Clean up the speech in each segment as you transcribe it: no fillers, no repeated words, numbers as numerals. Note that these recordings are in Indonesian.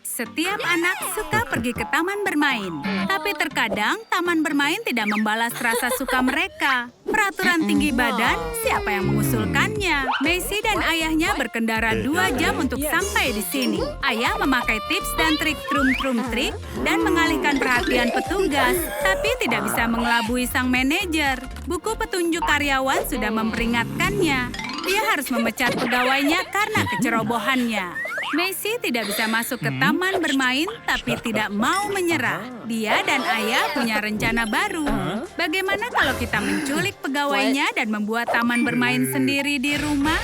Setiap anak suka pergi ke taman bermain. Tapi terkadang taman bermain tidak membalas rasa suka mereka. Peraturan tinggi badan, siapa yang mengusulkannya? Macy dan ayahnya berkendara 2 jam untuk sampai di sini. Ayah memakai tips dan trik trum-trum trik dan mengalihkan perhatian petugas. Tapi tidak bisa mengelabui sang manajer. Buku petunjuk karyawan sudah memperingatkannya. Dia harus memecat pegawainya karena kecerobohannya. Macy tidak bisa masuk ke taman bermain, tapi tidak mau menyerah. Dia dan ayah punya rencana baru. Bagaimana kalau kita menculik pegawainya dan membuat taman bermain sendiri di rumah?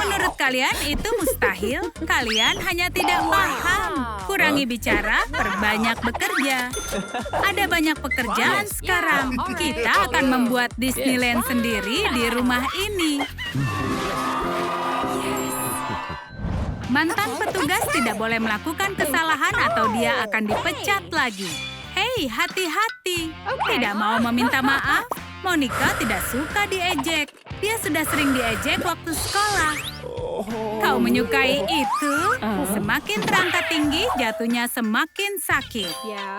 Menurut kalian itu mustahil? Kalian hanya tidak paham. Kurangi bicara, perbanyak bekerja. Ada banyak pekerjaan sekarang. Kita akan membuat Disneyland sendiri di rumah ini. Mantan petugas tidak boleh melakukan kesalahan atau dia akan dipecat lagi. Hei, hati-hati. Tidak mau meminta maaf? Monica tidak suka diejek. Dia sudah sering diejek waktu sekolah. Kau menyukai itu? Semakin terangkat tinggi, jatuhnya semakin sakit.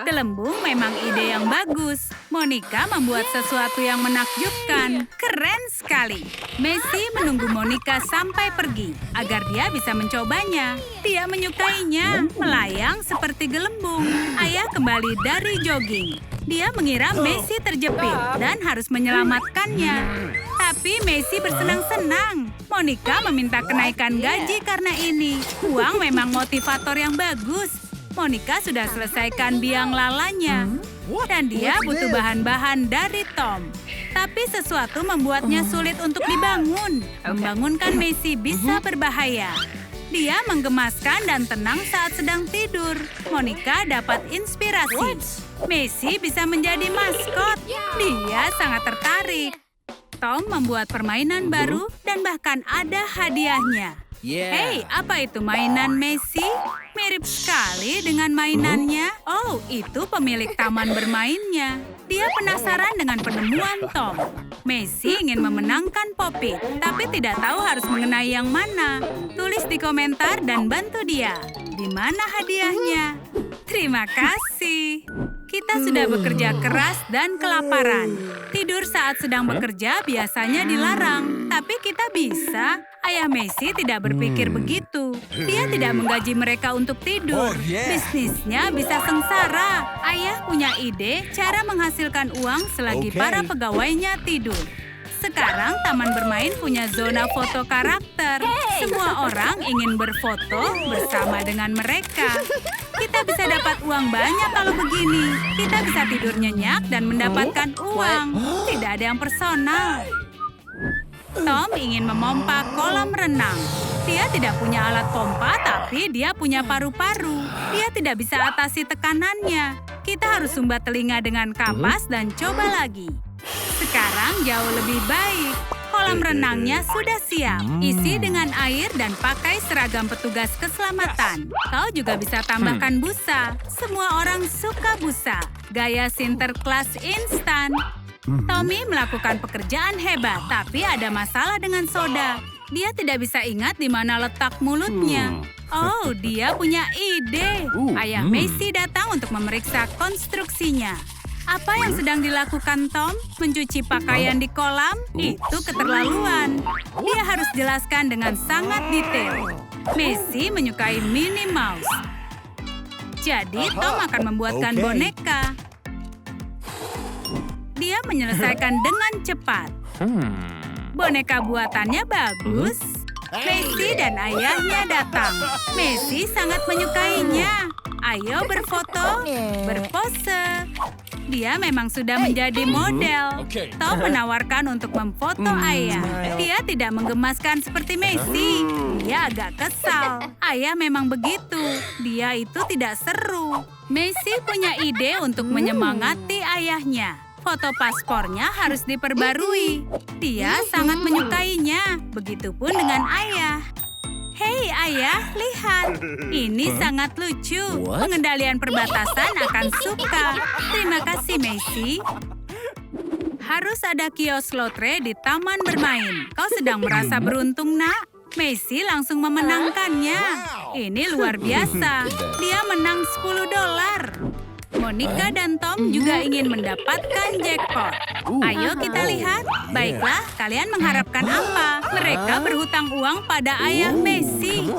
Gelembung memang ide yang bagus. Monica membuat sesuatu yang menakjubkan. Keren sekali. Macy menunggu Monica sampai pergi agar dia bisa mencobanya. Dia menyukainya, melayang seperti gelembung. Ayah kembali dari jogging. Dia mengira Macy terjepit dan harus menyelamatkannya. Tapi Macy bersenang-senang. Monica meminta kenaikan gaji karena ini. Uang memang motivator yang bagus. Monica sudah selesaikan biang lalanya. Dan dia butuh bahan-bahan dari Tom. Tapi sesuatu membuatnya sulit untuk dibangun. Membangunkan Macy bisa berbahaya. Dia menggemaskan dan tenang saat sedang tidur. Monica dapat inspirasi. Macy bisa menjadi maskot. Dia sangat tertarik. Tom membuat permainan baru dan bahkan ada hadiahnya. Hei, apa itu mainan Macy? Mirip sekali dengan mainannya. Oh, itu pemilik taman bermainnya. Dia penasaran dengan penemuan Tom. Macy ingin memenangkan Poppy, tapi tidak tahu harus mengenai yang mana. Tulis di komentar dan bantu dia. Di mana hadiahnya? Terima kasih. Kita sudah bekerja keras dan kelaparan. Tidur saat sedang bekerja biasanya dilarang, tapi kita bisa. Ayah Macy tidak berpikir begitu. Dia tidak menggaji mereka untuk tidur. Bisnisnya bisa sengsara. Ayah punya ide cara menghasilkan uang selagi para pegawainya tidur. Sekarang taman bermain punya zona foto karakter. Semua orang ingin berfoto bersama dengan mereka. Kita bisa dapat uang banyak kalau begini. Kita bisa tidur nyenyak dan mendapatkan uang. Tidak ada yang personal. Tom ingin memompa kolam renang. Dia tidak punya alat pompa, tapi dia punya paru-paru. Dia tidak bisa atasi tekanannya. Kita harus sumbat telinga dengan kapas dan coba lagi. Sekarang jauh lebih baik. Kolam renangnya sudah siap. Isi dengan air dan pakai seragam petugas keselamatan. Kau juga bisa tambahkan busa. Semua orang suka busa. Gaya Sinterklas instan. Tommy melakukan pekerjaan hebat, tapi ada masalah dengan soda. Dia tidak bisa ingat di mana letak mulutnya. Oh, dia punya ide. Ayah Macy datang untuk memeriksa konstruksinya. Apa yang sedang dilakukan Tom? Mencuci pakaian di kolam? Itu keterlaluan. Dia harus jelaskan dengan sangat detail. Macy menyukai Minnie Mouse. Jadi Tom akan membuatkan boneka. Dia menyelesaikan dengan cepat. Boneka buatannya bagus. Macy dan ayahnya datang. Macy sangat menyukainya. Ayo berfoto, berpose. Dia memang sudah menjadi model. Tom menawarkan untuk memfoto ayah. Dia tidak menggemaskan seperti Macy. Dia agak kesal. Ayah memang begitu. Dia itu tidak seru. Macy punya ide untuk menyemangati ayahnya. Foto paspornya harus diperbarui. Dia sangat menyukainya. Begitupun dengan ayah. Hei ayah, lihat. Ini sangat lucu. Pengendalian perbatasan akan suka. Terima kasih, Macy. Harus ada kios lotre di taman bermain. Kau sedang merasa beruntung, nak? Macy langsung memenangkannya. Ini luar biasa. Dia menang $10. Monica dan Tom juga ingin mendapatkan jackpot. Ayo kita lihat. Baiklah, kalian mengharapkan apa? Mereka berhutang uang pada ayah Messi.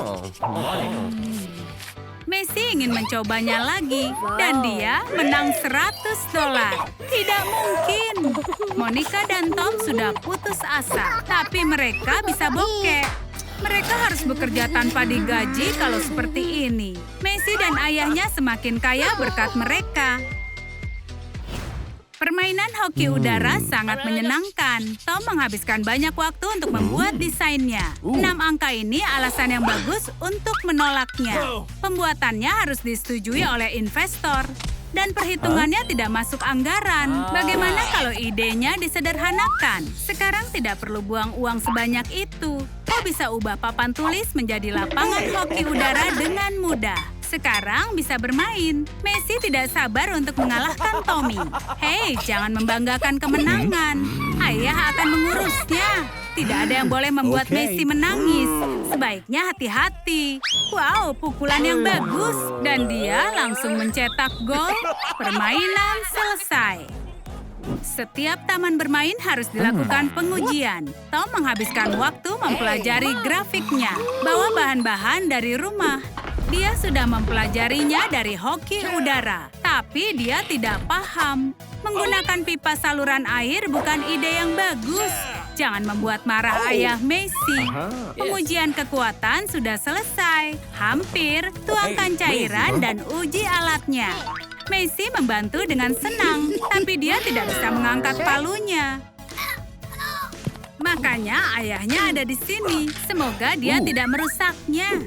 Messi ingin mencobanya lagi, dan dia menang $100. Tidak mungkin. Monica dan Tom sudah putus asa, tapi mereka bisa bokeh. Mereka harus bekerja tanpa digaji kalau seperti ini. Messi dan ayahnya semakin kaya berkat mereka. Permainan hoki udara sangat menyenangkan. Tom menghabiskan banyak waktu untuk membuat desainnya. 6 angka ini alasan yang bagus untuk menolaknya. Pembuatannya harus disetujui oleh investor. Dan perhitungannya tidak masuk anggaran. Bagaimana kalau idenya disederhanakan? Sekarang tidak perlu buang uang sebanyak itu. Kau bisa ubah papan tulis menjadi lapangan hoki udara dengan mudah. Sekarang bisa bermain. Messi tidak sabar untuk mengalahkan Tommy. Hei, jangan membanggakan kemenangan. Ayah akan mengurusnya. Tidak ada yang boleh membuat Messi menangis. Sebaiknya hati-hati. Wow, pukulan yang bagus. Dan dia langsung mencetak gol. Permainan selesai. Setiap taman bermain harus dilakukan pengujian. Tom menghabiskan waktu mempelajari grafiknya. Bawa bahan-bahan dari rumah. Dia sudah mempelajarinya dari hoki udara. Tapi dia tidak paham. Menggunakan pipa saluran air bukan ide yang bagus. Jangan membuat marah ayah Messi. Pengujian kekuatan sudah selesai. Hampir, tuangkan cairan dan uji alatnya. Messi membantu dengan senang, tapi dia tidak bisa mengangkat palunya. Makanya ayahnya ada di sini. Semoga dia tidak merusaknya.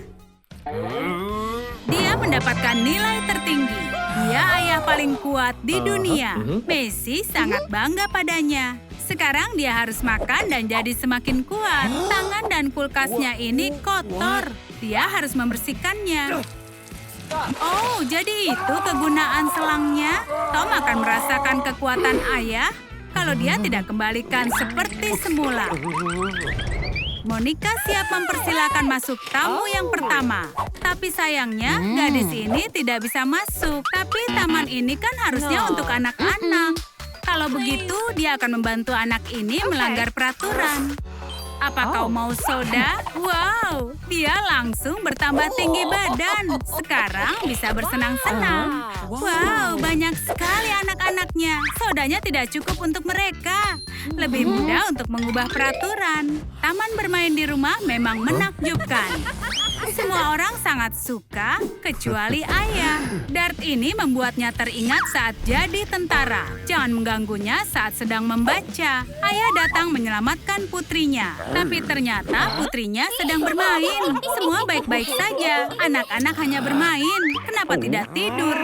Dia mendapatkan nilai tertinggi. Dia ayah paling kuat di dunia. Messi sangat bangga padanya. Sekarang dia harus makan dan jadi semakin kuat. Tangan dan kulkasnya ini kotor. Dia harus membersihkannya. Oh, jadi itu kegunaan selangnya? Tom akan merasakan kekuatan ayah kalau dia tidak kembalikan seperti semula. Monica siap mempersilakan masuk tamu yang pertama. Tapi sayangnya, gadis ini tidak bisa masuk. Tapi taman ini kan harusnya untuk anak-anak. Kalau begitu, dia akan membantu anak ini melanggar peraturan. Apa kau mau soda? Wow, dia langsung bertambah tinggi badan. Sekarang bisa bersenang-senang. Wow, banyak sekali anak-anaknya. Sodanya tidak cukup untuk mereka. Lebih mudah untuk mengubah peraturan. Taman bermain di rumah memang menakjubkan. Semua orang sangat suka, kecuali ayah. Dart ini membuatnya teringat saat jadi tentara. Jangan mengganggunya saat sedang membaca. Ayah datang menyelamatkan putrinya. Tapi ternyata putrinya sedang bermain. Semua baik-baik saja. Anak-anak hanya bermain. Kenapa tidak tidur?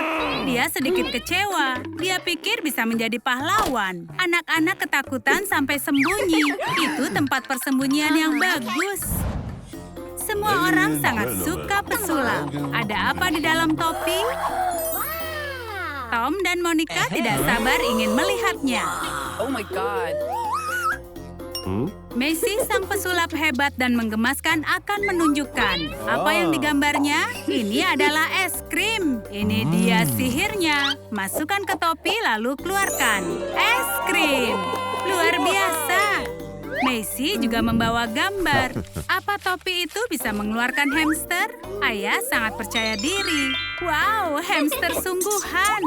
Dia sedikit kecewa. Dia pikir bisa menjadi pahlawan. Anak-anak ketakutan sampai sembunyi. Itu tempat persembunyian yang bagus. Semua orang sangat suka pesulap. Ada apa di dalam topi? Tom dan Monica tidak sabar ingin melihatnya. Oh my God. Messi, sang pesulap hebat dan menggemaskan, akan menunjukkan. Apa yang digambarnya? Ini adalah es krim. Ini dia sihirnya. Masukkan ke topi lalu keluarkan. Es krim. Luar biasa. Messi juga membawa gambar. Apa topi itu bisa mengeluarkan hamster? Ayah sangat percaya diri. Wow, hamster sungguhan.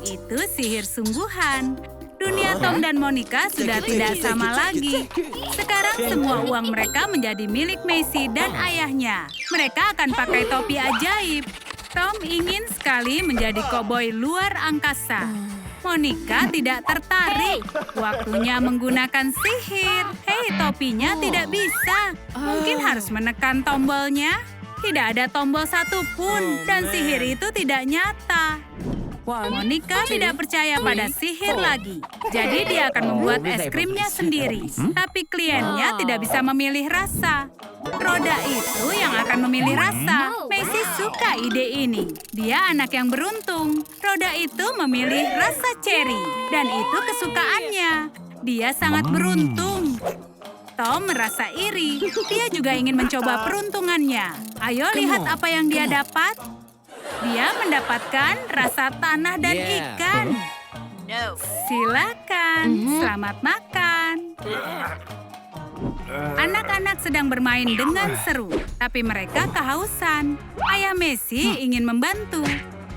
Itu sihir sungguhan. Dunia Tom dan Monica sudah tidak sama lagi. Sekarang semua uang mereka menjadi milik Messi dan ayahnya. Mereka akan pakai topi ajaib. Tom ingin sekali menjadi koboi luar angkasa. Monica tidak tertarik. Waktunya menggunakan sihir. Hei, topinya tidak bisa. Mungkin harus menekan tombolnya. Tidak ada tombol satupun, dan sihir itu tidak nyata. Monica tidak percaya pada sihir lagi. Jadi dia akan membuat es krimnya sendiri. Tapi kliennya tidak bisa memilih rasa. Roda itu yang akan memilih rasa. Messi suka ide ini. Dia anak yang beruntung. Roda itu memilih rasa cherry. Dan itu kesukaannya. Dia sangat beruntung. Tom merasa iri. Dia juga ingin mencoba peruntungannya. Ayo lihat apa yang dia dapat. Dia mendapatkan rasa tanah dan ikan. Silakan, selamat makan. Anak-anak sedang bermain dengan seru, tapi mereka kehausan. Ayah Messi ingin membantu.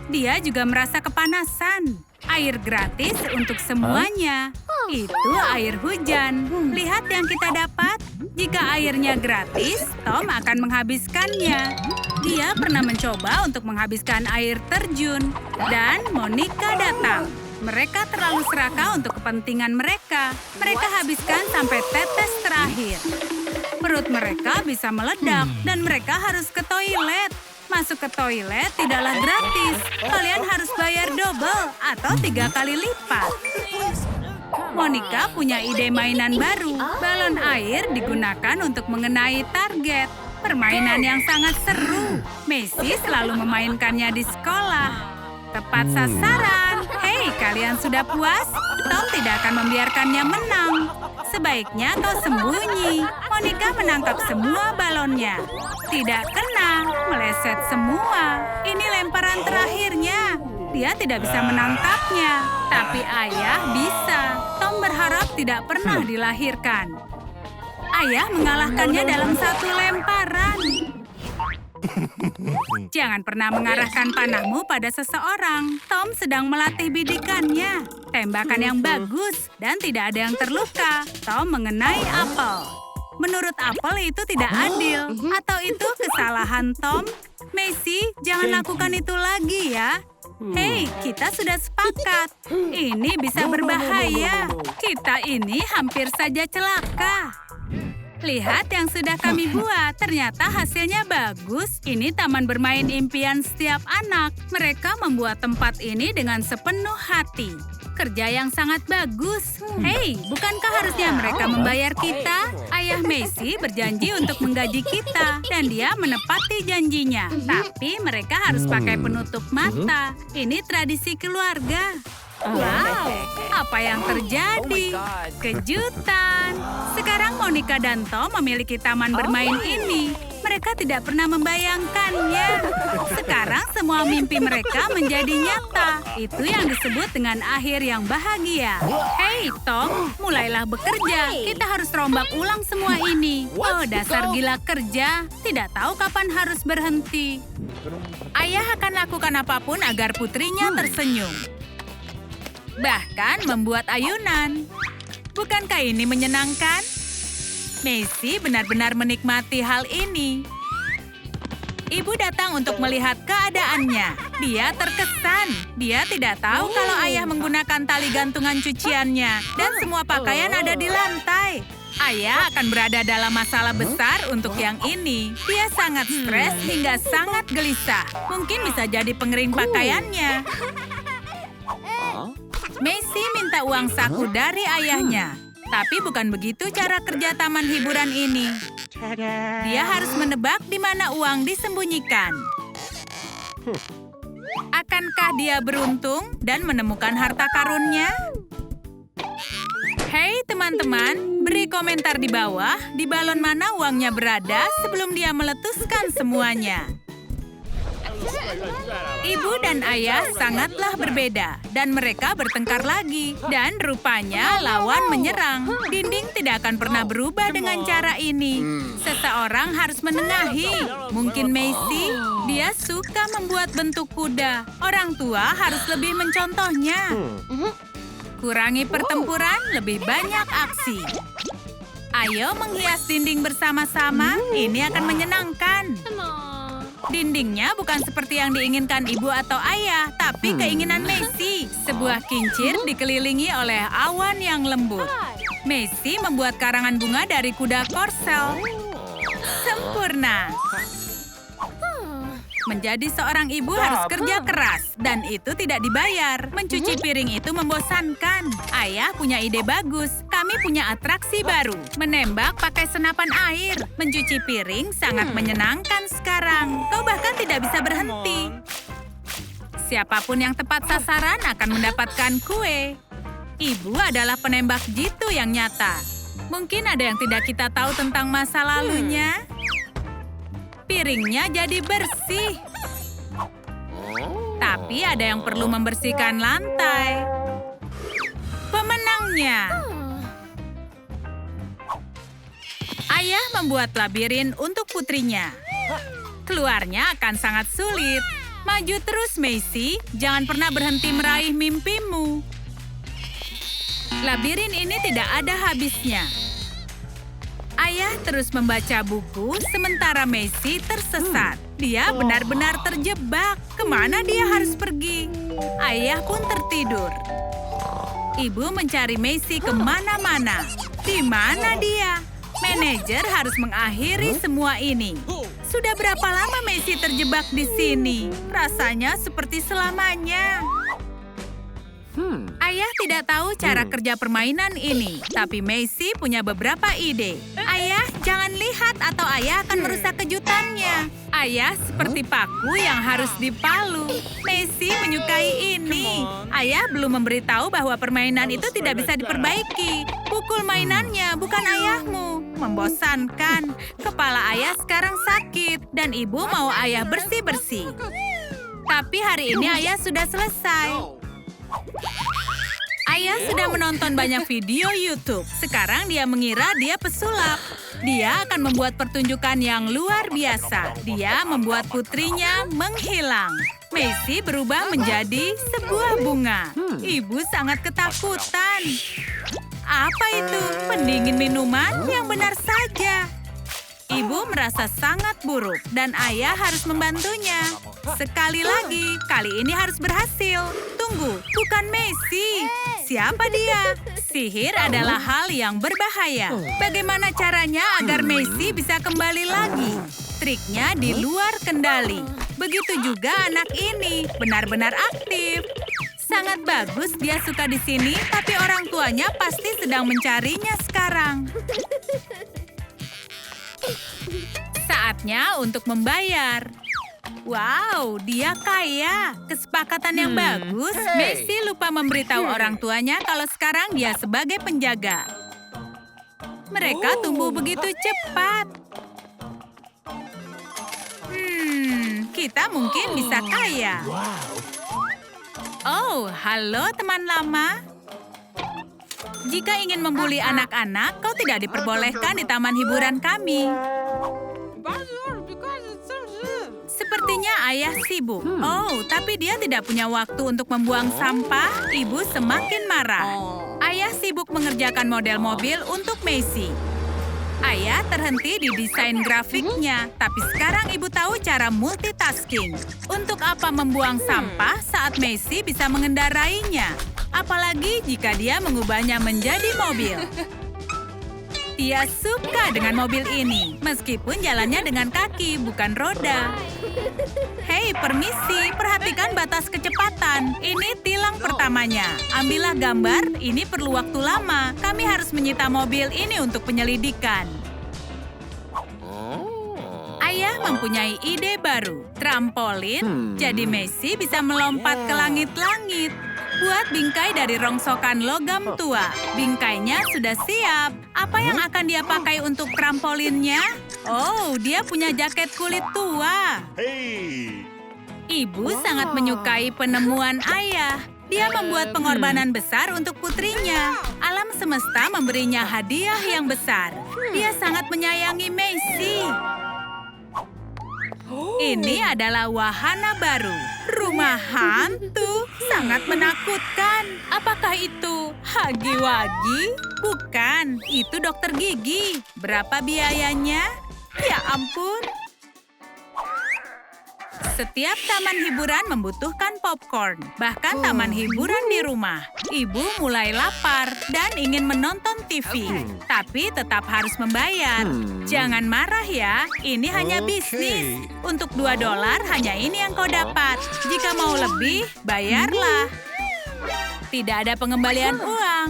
Dia juga merasa kepanasan. Air gratis untuk semuanya. Itu air hujan. Lihat yang kita dapat. Jika airnya gratis, Tom akan menghabiskannya. Dia pernah mencoba untuk menghabiskan air terjun. Dan Monica datang. Mereka terlalu serakah untuk kepentingan mereka. Mereka habiskan sampai tetes terakhir. Perut mereka bisa meledak dan mereka harus ke toilet. Masuk ke toilet tidaklah gratis. Kalian harus bayar double atau 3 kali lipat. Monica punya ide mainan baru. Balon air digunakan untuk mengenai target. Permainan yang sangat seru. Messi selalu memainkannya di sekolah. Tepat sasaran. Hei, kalian sudah puas? Tom tidak akan membiarkannya menang. Sebaiknya kau sembunyi. Monica menangkap semua balonnya. Tidak kena, meleset semua. Ini lemparan terakhirnya. Dia tidak bisa menangkapnya. Tapi ayah bisa. Tom berharap tidak pernah dilahirkan. Ayah mengalahkannya dalam 1 lemparan. Jangan pernah mengarahkan panahmu pada seseorang. Tom sedang melatih bidikannya. Tembakan yang bagus dan tidak ada yang terluka. Tom mengenai apel. Menurut apel itu tidak adil. Atau itu kesalahan Tom? Messi, jangan lakukan itu lagi ya. Hei, kita sudah sepakat. Ini bisa berbahaya. Kita ini hampir saja celaka. Lihat yang sudah kami buat. Ternyata hasilnya bagus. Ini taman bermain impian setiap anak. Mereka membuat tempat ini dengan sepenuh hati. Kerja yang sangat bagus. Hei, bukankah harusnya mereka membayar kita? Ayah Messi berjanji untuk menggaji kita. Dan dia menepati janjinya. Tapi mereka harus pakai penutup mata. Ini tradisi keluarga. Wow, apa yang terjadi? Kejutan. Sekarang Monica dan Tom memiliki taman bermain ini. Mereka tidak pernah membayangkannya. Sekarang semua mimpi mereka menjadi nyata. Itu yang disebut dengan akhir yang bahagia. Hei, Tom, mulailah bekerja. Kita harus rombak ulang semua ini. Oh, dasar gila kerja. Tidak tahu kapan harus berhenti. Ayah akan lakukan apapun agar putrinya tersenyum. Bahkan membuat ayunan. Bukankah ini menyenangkan? Messi benar-benar menikmati hal ini. Ibu datang untuk melihat keadaannya. Dia terkesan. Dia tidak tahu kalau ayah menggunakan tali gantungan cuciannya. Dan semua pakaian ada di lantai. Ayah akan berada dalam masalah besar untuk yang ini. Dia sangat stres hingga sangat gelisah. Mungkin bisa jadi pengering pakaiannya. Messi minta uang saku dari ayahnya. Tapi bukan begitu cara kerja taman hiburan ini. Dia harus menebak di mana uang disembunyikan. Akankah dia beruntung dan menemukan harta karunnya? Hei teman-teman, beri komentar di bawah di balon mana uangnya berada sebelum dia meletuskan semuanya. Ibu dan ayah sangatlah berbeda dan mereka bertengkar lagi. Dan rupanya lawan menyerang. Dinding tidak akan pernah berubah dengan cara ini. Seseorang harus menengahi. Mungkin Messi, dia suka membuat bentuk kuda. Orang tua harus lebih mencontohnya. Kurangi pertempuran, lebih banyak aksi. Ayo menghias dinding bersama-sama, ini akan menyenangkan. Dindingnya bukan seperti yang diinginkan ibu atau ayah, tapi keinginan Messi. Sebuah kincir dikelilingi oleh awan yang lembut. Messi membuat karangan bunga dari kuda korsel. Sempurna. Menjadi seorang ibu harus kerja keras, dan itu tidak dibayar. Mencuci piring itu membosankan. Ayah punya ide bagus. Kami punya atraksi baru. Menembak pakai senapan air. Mencuci piring sangat menyenangkan sekarang. Kau bahkan tidak bisa berhenti. Siapapun yang tepat sasaran akan mendapatkan kue. Ibu adalah penembak jitu yang nyata. Mungkin ada yang tidak kita tahu tentang masa lalunya. Piringnya jadi bersih. Tapi ada yang perlu membersihkan lantai. Pemenangnya. Ayah membuat labirin untuk putrinya. Keluarnya akan sangat sulit. Maju terus, Maisy. Jangan pernah berhenti meraih mimpimu. Labirin ini tidak ada habisnya. Ayah terus membaca buku sementara Maisy tersesat. Dia benar-benar terjebak. Kemana dia harus pergi? Ayah pun tertidur. Ibu mencari Maisy kemana-mana. Di mana dia? Manajer harus mengakhiri semua ini. Sudah berapa lama Maisy terjebak di sini? Rasanya seperti selamanya. Ayah tidak tahu cara kerja permainan ini, tapi Maisy punya beberapa ide. Ayah, jangan lihat atau ayah akan merusak kejutannya. Ayah seperti paku yang harus dipalu. Maisy menyukai ini. Ayah belum memberitahu bahwa permainan itu tidak bisa diperbaiki. Pukul mainannya, bukan ayahmu. Membosankan. Kepala ayah sekarang sakit dan ibu mau ayah bersih-bersih. Tapi hari ini ayah sudah selesai. Ayah sudah menonton banyak video YouTube. Sekarang dia mengira dia pesulap. Dia akan membuat pertunjukan yang luar biasa. Dia membuat putrinya menghilang. Maisy berubah menjadi sebuah bunga. Ibu sangat ketakutan. Apa itu? Pendingin minuman? Yang benar saja. Ibu merasa sangat buruk dan ayah harus membantunya. Sekali lagi, kali ini harus berhasil. Tunggu, bukan Maisy. Siapa dia? Sihir adalah hal yang berbahaya. Bagaimana caranya agar Maisy bisa kembali lagi? Triknya di luar kendali. Begitu juga anak ini, benar-benar aktif. Sangat bagus dia suka di sini, tapi orang tuanya pasti sedang mencarinya sekarang. Saatnya untuk membayar. Wow, dia kaya. Kesepakatan yang bagus. Maisy lupa memberitahu orang tuanya kalau sekarang dia sebagai penjaga. Mereka tumbuh begitu cepat. Kita mungkin bisa kaya. Oh, halo teman lama. Jika ingin membuli anak-anak, kau tidak diperbolehkan di taman hiburan kami. Sepertinya ayah sibuk. Oh, tapi dia tidak punya waktu untuk membuang sampah. Ibu semakin marah. Ayah sibuk mengerjakan model mobil untuk Maisy. Ayah terhenti di desain grafiknya, tapi sekarang ibu tahu cara multitasking. Untuk apa membuang sampah saat Maisy bisa mengendarainya? Apalagi jika dia mengubahnya menjadi mobil. Dia suka dengan mobil ini, meskipun jalannya dengan kaki, bukan roda. Hei, permisi, perhatikan batas kecepatan. Ini tilang pertamanya. Ambillah gambar, ini perlu waktu lama. Kami harus menyita mobil ini untuk penyelidikan. Ayah mempunyai ide baru. Trampolin, jadi Maisy bisa melompat ke langit-langit. Buat bingkai dari rongsokan logam tua. Bingkainya sudah siap. Apa yang akan dia pakai untuk trampolinnya? Oh, dia punya jaket kulit tua. Ibu sangat menyukai penemuan ayah. Dia membuat pengorbanan besar untuk putrinya. Alam semesta memberinya hadiah yang besar. Dia sangat menyayangi Maisy. Ini adalah wahana baru. Rumah hantu. Sangat menakutkan. Apakah itu Hagi-Wagi? Bukan, itu dokter gigi. Berapa biayanya? Ya ampun. Setiap taman hiburan membutuhkan popcorn, bahkan taman hiburan di rumah. Ibu mulai lapar dan ingin menonton TV, tapi tetap harus membayar. Jangan marah ya, ini hanya bisnis. Untuk $2 hanya ini yang kau dapat. Jika mau lebih, bayarlah. Tidak ada pengembalian uang.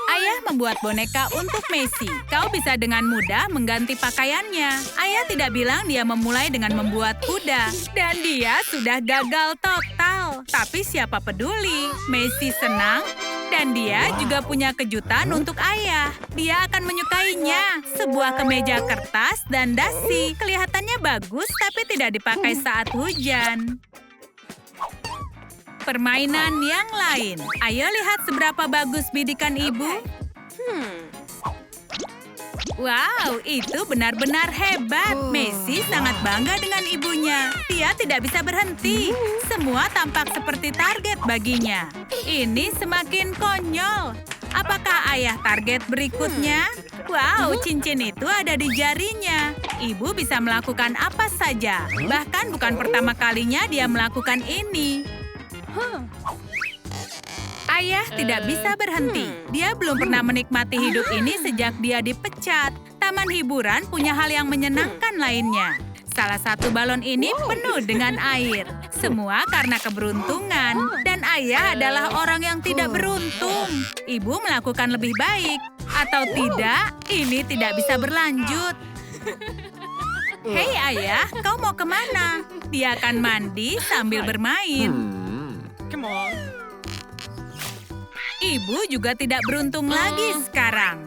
Ayah membuat boneka untuk Maisy. Kau bisa dengan mudah mengganti pakaiannya. Ayah tidak bilang dia memulai dengan membuat kuda. Dan dia sudah gagal total. Tapi siapa peduli? Maisy senang. Dan dia juga punya kejutan untuk ayah. Dia akan menyukainya. Sebuah kemeja kertas dan dasi. Kelihatannya bagus tapi tidak dipakai saat hujan. Permainan yang lain. Ayo lihat seberapa bagus bidikan ibu. Wow, itu benar-benar hebat. Messi sangat bangga dengan ibunya. Dia tidak bisa berhenti. Semua tampak seperti target baginya. Ini semakin konyol. Apakah ayah target berikutnya? Wow, cincin itu ada di jarinya. Ibu bisa melakukan apa saja. Bahkan bukan pertama kalinya dia melakukan ini. Ayah tidak bisa berhenti. Dia belum pernah menikmati hidup ini sejak dia dipecat. Taman hiburan punya hal yang menyenangkan lainnya. Salah satu balon ini penuh dengan air. Semua karena keberuntungan. Dan ayah adalah orang yang tidak beruntung. Ibu melakukan lebih baik. Atau tidak, ini tidak bisa berlanjut. Hei ayah, kau mau kemana? Dia akan mandi sambil bermain. Come on. Ibu juga tidak beruntung lagi sekarang.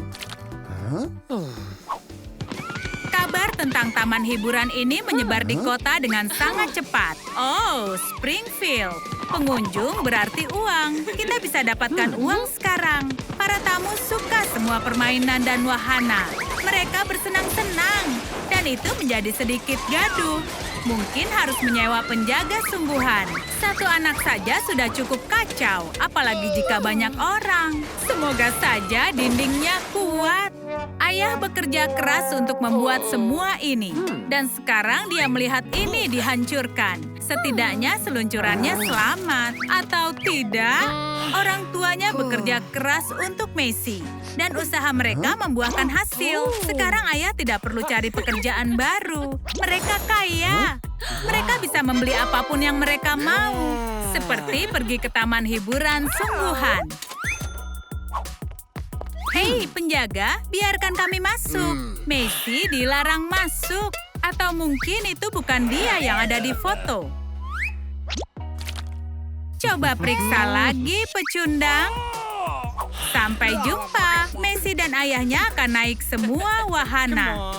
Kabar tentang taman hiburan ini menyebar di kota dengan sangat cepat. Oh, Springfield. Pengunjung berarti uang. Kita bisa dapatkan uang sekarang. Para tamu suka semua permainan dan wahana. Mereka bersenang-senang. Dan itu menjadi sedikit gaduh. Mungkin harus menyewa penjaga sungguhan. Satu anak saja sudah cukup kacau, apalagi jika banyak orang. Semoga saja dindingnya kuat. Ayah bekerja keras untuk membuat semua ini. Dan sekarang dia melihat ini dihancurkan. Setidaknya seluncurannya selamat. Atau tidak, orang tuanya bekerja keras untuk Messi. Dan usaha mereka membuahkan hasil. Sekarang ayah tidak perlu cari pekerjaan baru. Mereka kaya. Mereka bisa membeli apapun yang mereka mau. Seperti pergi ke taman hiburan sungguhan. Hei, penjaga, biarkan kami masuk. Messi dilarang masuk. Atau mungkin itu bukan dia yang ada di foto. Coba periksa lagi, pecundang. Sampai jumpa. Messi dan ayahnya akan naik semua wahana.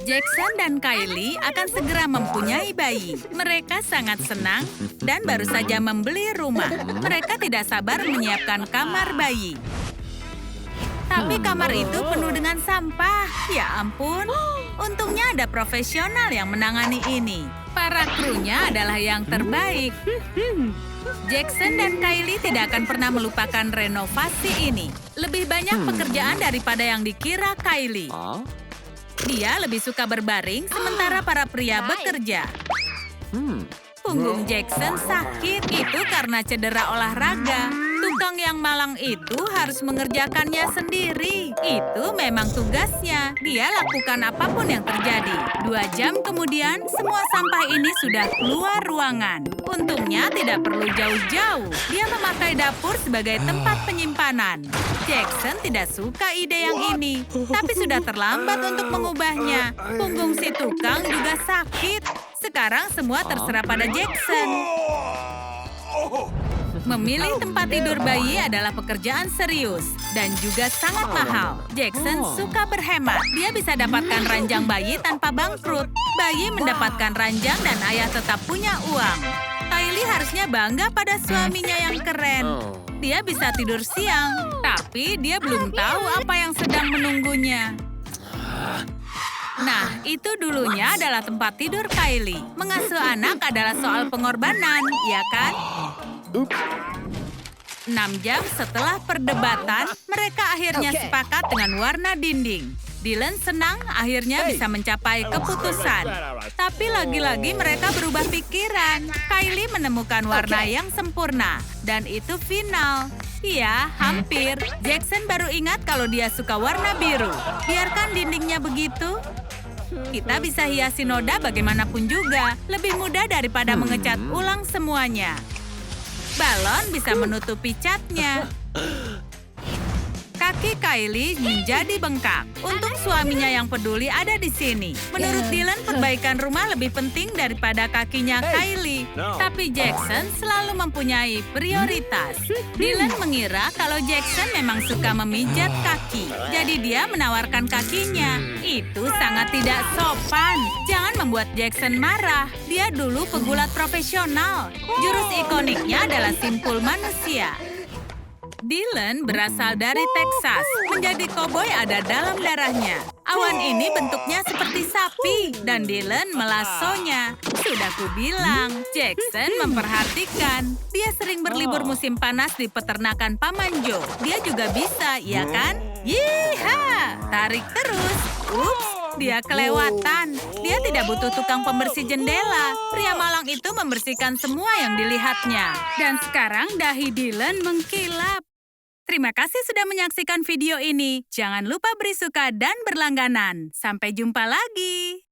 Jackson dan Kylie akan segera mempunyai bayi. Mereka sangat senang dan baru saja membeli rumah. Mereka tidak sabar menyiapkan kamar bayi. Tapi kamar itu penuh dengan sampah. Ya ampun, untungnya ada profesional yang menangani ini. Para krunya adalah yang terbaik. Jackson dan Kylie tidak akan pernah melupakan renovasi ini. Lebih banyak pekerjaan daripada yang dikira Kylie. Dia lebih suka berbaring sementara para pria bekerja. Punggung Jackson sakit. Itu karena cedera olahraga. Tukang yang malang itu harus mengerjakannya sendiri. Itu memang tugasnya. Dia lakukan apapun yang terjadi. 2 jam kemudian, semua sampah ini sudah keluar ruangan. Untungnya tidak perlu jauh-jauh. Dia memakai dapur sebagai tempat penyimpanan. Jackson tidak suka ide yang ini, tapi sudah terlambat untuk mengubahnya. Punggung si tukang juga sakit. Sekarang semua terserah pada Jackson. Memilih tempat tidur bayi adalah pekerjaan serius dan juga sangat mahal. Jackson suka berhemat. Dia bisa dapatkan ranjang bayi tanpa bangkrut. Bayi mendapatkan ranjang dan ayah tetap punya uang. Kylie harusnya bangga pada suaminya yang keren. Dia bisa tidur siang, tapi dia belum tahu apa yang sedang menunggunya. Nah, itu dulunya adalah tempat tidur Kylie. Mengasuh anak adalah soal pengorbanan, ya kan? 6 jam setelah perdebatan, mereka akhirnya sepakat dengan warna dinding. Dylan senang akhirnya bisa mencapai keputusan. Tapi lagi-lagi mereka berubah pikiran. Kylie menemukan warna yang sempurna. Dan itu final. Iya, hampir. Jackson baru ingat kalau dia suka warna biru. Biarkan dindingnya begitu. Kita bisa hiasi noda bagaimanapun juga. Lebih mudah daripada mengecat ulang semuanya. Balon bisa menutupi catnya. Kaki Kylie menjadi bengkak. Untung suaminya yang peduli ada di sini. Menurut Dylan, perbaikan rumah lebih penting daripada kakinya Kylie. Tapi Jackson selalu mempunyai prioritas. Dylan mengira kalau Jackson memang suka memijat kaki. Jadi dia menawarkan kakinya. Itu sangat tidak sopan. Jangan membuat Jackson marah. Dia dulu pegulat profesional. Jurus ikoniknya adalah simpul manusia. Dylan berasal dari Texas. Menjadi koboi ada dalam darahnya. Awan ini bentuknya seperti sapi dan Dylan melasonya. Sudah kubilang, Jackson memperhatikan. Dia sering berlibur musim panas di peternakan Paman Joe. Dia juga bisa, iya kan? Yiha! Tarik terus. Ups, dia kelewatan. Dia tidak butuh tukang pembersih jendela. Pria malang itu membersihkan semua yang dilihatnya. Dan sekarang dahi Dylan mengkilap. Terima kasih sudah menyaksikan video ini. Jangan lupa beri suka dan berlangganan. Sampai jumpa lagi.